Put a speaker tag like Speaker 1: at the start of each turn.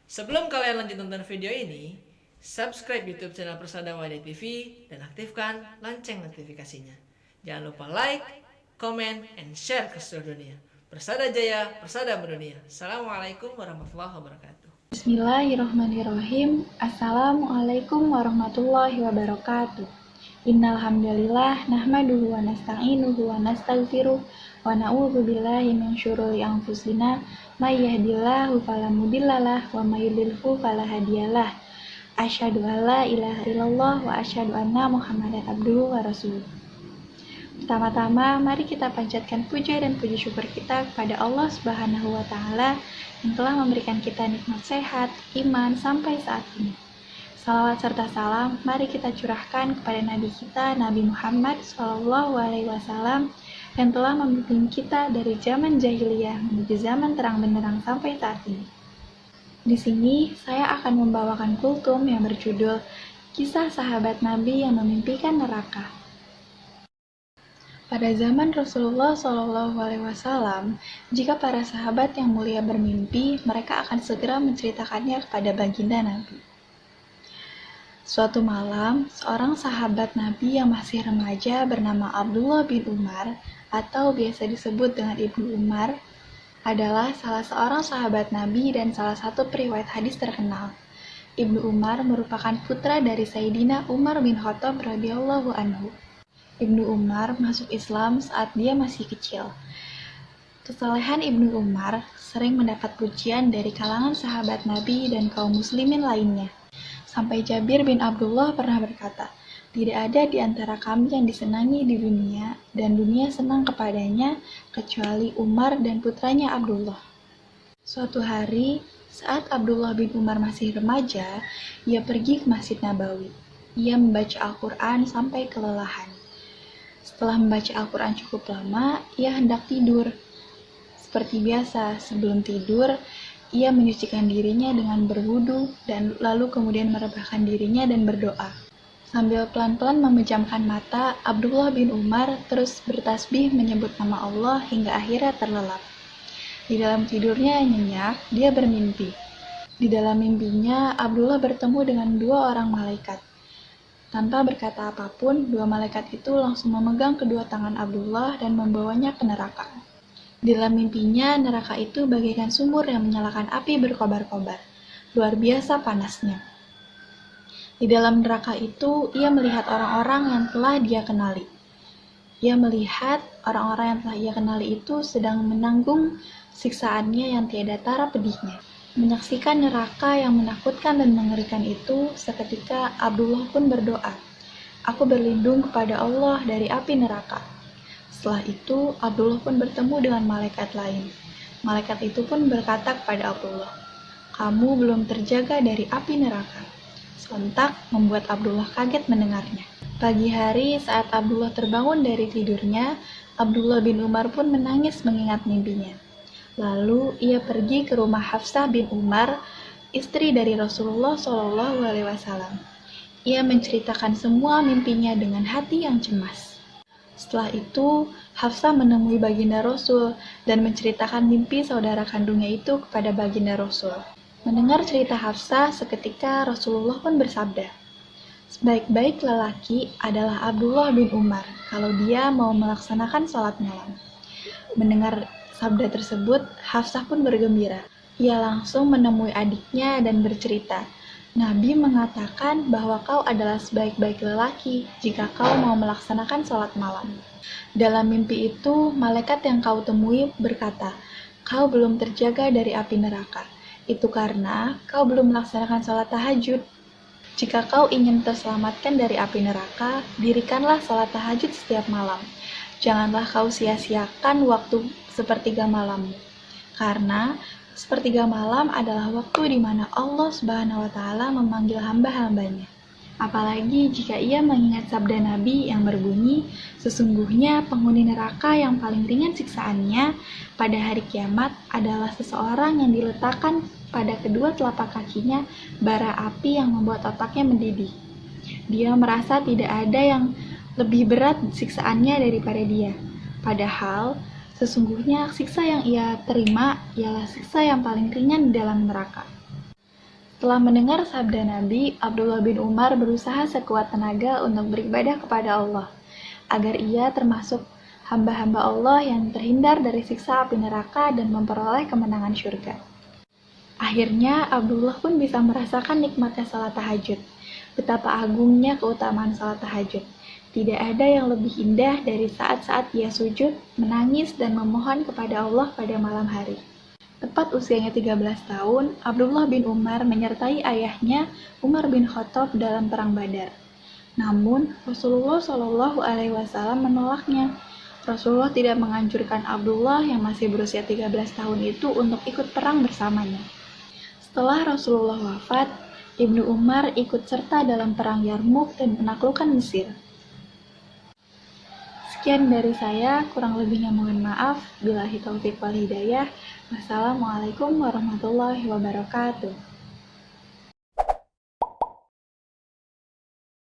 Speaker 1: Sebelum kalian lanjut nonton video ini, subscribe YouTube channel Persada Wadah TV dan aktifkan lonceng notifikasinya. Jangan lupa like, comment, and share ke seluruh dunia. Persada Jaya, Persada Mendunia. Assalamualaikum warahmatullahi wabarakatuh.
Speaker 2: Bismillahirrahmanirrahim. Assalamualaikum warahmatullahi wabarakatuh. Innalhamdulillah nahmaduhu wa nasta'inuhu wa nastaghfiruh wa na'udzu billahi min syururi anfusina may yahdihillahu fala mudhillalah wa may yudhlilhu fala hadiyalah. Asyhadu an la ilaha illallah wa asyhadu anna Muhammadan abduhu wa rasuluh. Pertama-tama, mari kita panjatkan puja dan puji syukur kita kepada Allah Subhanahu wa Ta'ala yang telah memberikan kita nikmat sehat, iman sampai saat ini. Salawat serta salam, mari kita curahkan kepada Nabi kita, Nabi Muhammad SAW, yang telah membimbing kita dari zaman jahiliyah menuju zaman terang benderang sampai saat ini. Di sini, saya akan membawakan kultum yang berjudul Kisah Sahabat Nabi yang Memimpikan Neraka. Pada zaman Rasulullah SAW, jika para sahabat yang mulia bermimpi, mereka akan segera menceritakannya kepada baginda Nabi. Suatu malam, seorang sahabat Nabi yang masih remaja bernama Abdullah bin Umar, atau biasa disebut dengan Ibnu Umar, adalah salah seorang sahabat Nabi dan salah satu periwayat hadis terkenal. Ibnu Umar merupakan putra dari Sayyidina Umar bin Khattab radhiyallahu anhu. Ibnu Umar masuk Islam saat dia masih kecil. Kesalehan Ibnu Umar sering mendapat pujian dari kalangan sahabat Nabi dan kaum muslimin lainnya. Sampai Jabir bin Abdullah pernah berkata, "Tidak ada di antara kami yang disenangi di dunia dan dunia senang kepadanya kecuali Umar dan putranya Abdullah." Suatu hari, saat Abdullah bin Umar masih remaja, ia pergi ke Masjid Nabawi. Ia membaca Al-Quran sampai kelelahan. Setelah membaca Al-Quran cukup lama, ia hendak tidur. Seperti biasa, sebelum tidur, ia menyucikan dirinya dengan berwudu dan lalu kemudian merebahkan dirinya dan berdoa. Sambil pelan-pelan memejamkan mata, Abdullah bin Umar terus bertasbih menyebut nama Allah hingga akhirnya terlelap. Di dalam tidurnya yang nyenyak, dia bermimpi. Di dalam mimpinya, Abdullah bertemu dengan dua orang malaikat. Tanpa berkata apapun, dua malaikat itu langsung memegang kedua tangan Abdullah dan membawanya ke neraka. Di dalam mimpinya, neraka itu bagaikan sumur yang menyalakan api berkobar-kobar. Luar biasa panasnya. Di dalam neraka itu, ia melihat orang-orang yang telah dia kenali. Ia melihat orang-orang yang telah ia kenali itu sedang menanggung siksaannya yang tiada tara pedihnya. Menyaksikan neraka yang menakutkan dan mengerikan itu, seketika Abdullah pun berdoa, "Aku berlindung kepada Allah dari api neraka." Setelah itu, Abdullah pun bertemu dengan malaikat lain. Malaikat itu pun berkata kepada Abdullah, "Kamu belum terjaga dari api neraka." Sontak membuat Abdullah kaget mendengarnya. Pagi hari saat Abdullah terbangun dari tidurnya, Abdullah bin Umar pun menangis mengingat mimpinya. Lalu ia pergi ke rumah Hafsah bin Umar, istri dari Rasulullah SAW. Ia menceritakan semua mimpinya dengan hati yang cemas. Setelah itu, Hafsah menemui baginda Rasul dan menceritakan mimpi saudara kandungnya itu kepada baginda Rasul. Mendengar cerita Hafsah, seketika Rasulullah pun bersabda, "Sebaik-baik lelaki adalah Abdullah bin Umar kalau dia mau melaksanakan sholat malam." Mendengar sabda tersebut, Hafsah pun bergembira. Ia langsung menemui adiknya dan bercerita, "Nabi mengatakan bahwa kau adalah sebaik-baik lelaki jika kau mau melaksanakan sholat malam." Dalam mimpi itu, malaikat yang kau temui berkata, "Kau belum terjaga dari api neraka. Itu karena kau belum melaksanakan sholat tahajud. Jika kau ingin terselamatkan dari api neraka, dirikanlah sholat tahajud setiap malam. Janganlah kau sia-siakan waktu sepertiga malammu, karena sepertiga malam adalah waktu di mana Allah Subhanahu wa Ta'ala memanggil hamba-hambanya. Apalagi jika ia mengingat sabda Nabi yang berbunyi, sesungguhnya penghuni neraka yang paling ringan siksaannya pada hari kiamat adalah seseorang yang diletakkan pada kedua telapak kakinya bara api yang membuat otaknya mendidih. Dia merasa tidak ada yang lebih berat siksaannya daripada dia. Padahal, sesungguhnya siksa yang ia terima ialah siksa yang paling ringan di dalam neraka. Setelah mendengar sabda Nabi, Abdullah bin Umar berusaha sekuat tenaga untuk beribadah kepada Allah, agar ia termasuk hamba-hamba Allah yang terhindar dari siksa api neraka dan memperoleh kemenangan surga. Akhirnya, Abdullah pun bisa merasakan nikmatnya salat tahajud. Betapa agungnya keutamaan salat tahajud. Tidak ada yang lebih indah dari saat-saat ia sujud, menangis, dan memohon kepada Allah pada malam hari. Tepat usianya 13 tahun, Abdullah bin Umar menyertai ayahnya Umar bin Khattab dalam perang Badar. Namun, Rasulullah Shallallahu Alaihi Wasallam menolaknya. Rasulullah tidak menganjurkan Abdullah yang masih berusia 13 tahun itu untuk ikut perang bersamanya. Setelah Rasulullah wafat, Ibnu Umar ikut serta dalam perang Yarmuk dan menaklukkan Mesir. Sekian dari saya, kurang lebihnya mohon maaf. Billahi taufiq wal hidayah. Wassalamualaikum warahmatullahi wabarakatuh.